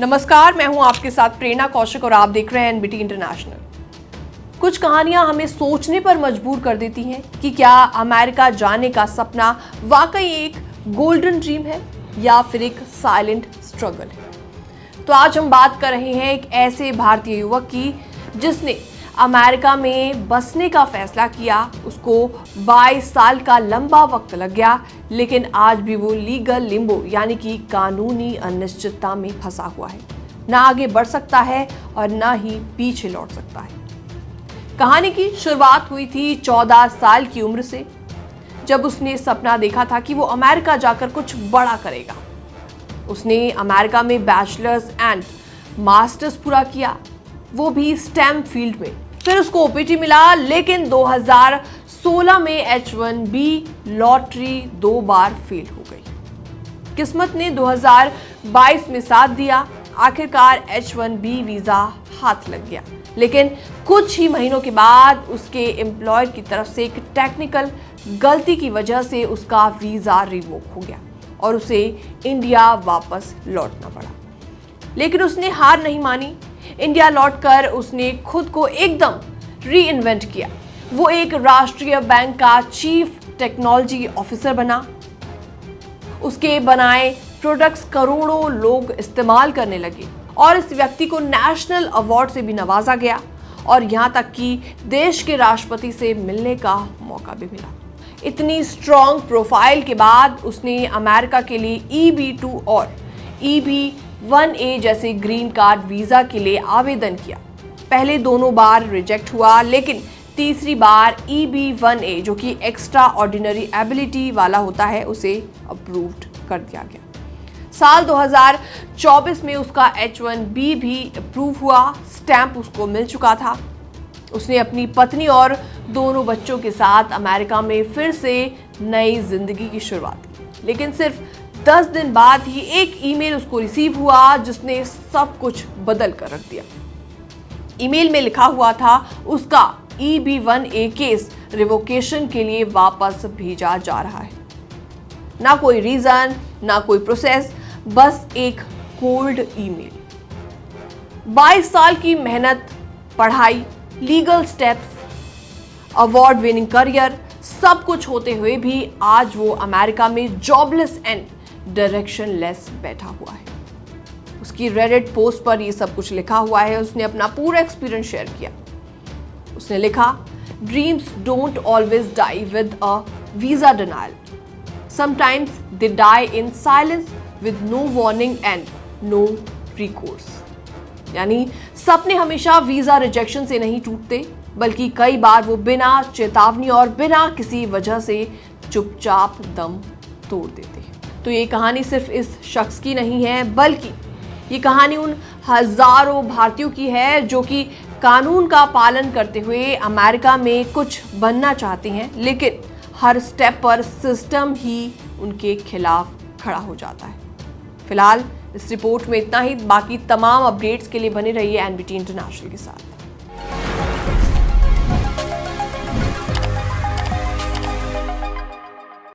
नमस्कार, मैं हूं आपके साथ प्रेरणा कौशिक और आप देख रहे हैं एनबीटी इंटरनेशनल। कुछ कहानियां हमें सोचने पर मजबूर कर देती हैं कि क्या अमेरिका जाने का सपना वाकई एक गोल्डन ड्रीम है या फिर एक साइलेंट स्ट्रगल है। तो आज हम बात कर रहे हैं एक ऐसे भारतीय युवक की जिसने अमेरिका में बसने का फैसला किया। उसको 22 साल का लंबा वक्त लग गया, लेकिन आज भी वो लीगल लिम्बो यानी कि कानूनी अनिश्चितता में फंसा हुआ है। ना आगे बढ़ सकता है और ना ही पीछे लौट सकता है। कहानी की शुरुआत हुई थी 14 साल की उम्र से, जब उसने सपना देखा था कि वो अमेरिका जाकर कुछ बड़ा करेगा। उसने अमेरिका में बैचलर्स एंड मास्टर्स पूरा किया, वो भी स्टेम फील्ड में। फिर उसको ओपीटी मिला, लेकिन 2016 में H1B लॉटरी 2 बार फेल हो गई। किस्मत ने 2022 में साथ दिया। आखिरकार H1B वीजा हाथ लग गया, लेकिन कुछ ही महीनों के बाद उसके एम्प्लॉयर की तरफ से एक टेक्निकल गलती की वजह से उसका वीजा रिवोक हो गया और उसे इंडिया वापस लौटना पड़ा। लेकिन उसने हार नहीं मानी। इंडिया लौटकर उसने खुद को एकदम री इन्वेंट किया। वो एक राष्ट्रीय बैंक का चीफ टेक्नोलॉजी ऑफिसर बना। उसके बनाए प्रोडक्ट्स करोड़ों लोग इस्तेमाल करने लगे और इस व्यक्ति को नेशनल अवार्ड से भी नवाजा गया और यहाँ तक कि देश के राष्ट्रपति से मिलने का मौका भी मिला। इतनी स्ट्रॉन्ग प्रोफाइल के बाद उसने अमेरिका के लिए EB-2 और EB-1A जैसे ग्रीन कार्ड वीजा के लिए आवेदन किया। पहले दोनों बार रिजेक्ट हुआ, लेकिन तीसरी बार EB-1A जो कि एक्स्ट्रा ऑर्डिनरी एबिलिटी वाला होता है, उसे अप्रूव्ड कर दिया गया। साल 2024 में उसका H1B भी अप्रूव हुआ। स्टैंप उसको मिल चुका था। उसने अपनी पत्नी और दोनों बच्चों के साथ अमेरिका में फिर से नई जिंदगी की शुरुआत की। लेकिन सिर्फ 10 दिन बाद ही एक ईमेल उसको रिसीव हुआ जिसने सब कुछ बदल कर रख दिया। ईमेल में लिखा हुआ था उसका EB-1A केस रिवोकेशन के लिए वापस भेजा जा रहा है। ना कोई रीजन, ना कोई प्रोसेस, बस एक कोल्ड ईमेल। 22 साल की मेहनत, पढ़ाई, legal steps, award winning career, सब कुछ होते हुए भी आज वो अमेरिका में जॉबलेस एंड डायरेक्शनलेस बैठा हुआ है। उसकी रेडिट पोस्ट पर ये सब कुछ लिखा हुआ है। उसने अपना पूरा एक्सपीरियंस शेयर किया। उसने लिखा, dreams don't always die with a visa denial, sometimes they die in silence with no warning and no recourse. यानी सपने हमेशा वीजा रिजेक्शन से नहीं टूटते, बल्कि कई बार वो बिना चेतावनी और बिना किसी वजह से चुपचाप दम तोड़ देते हैं। तो ये कहानी सिर्फ इस शख्स की नहीं है, बल्कि ये कहानी उन हजारों भारतीयों की है जो कि कानून का पालन करते हुए अमेरिका में कुछ बनना चाहते हैं, लेकिन हर स्टेप पर सिस्टम ही उनके खिलाफ खड़ा हो जाता है। फिलहाल इस रिपोर्ट में इतना ही। बाकी तमाम अपडेट्स के लिए बने रहिए एनबीटी इंटरनेशनल के साथ।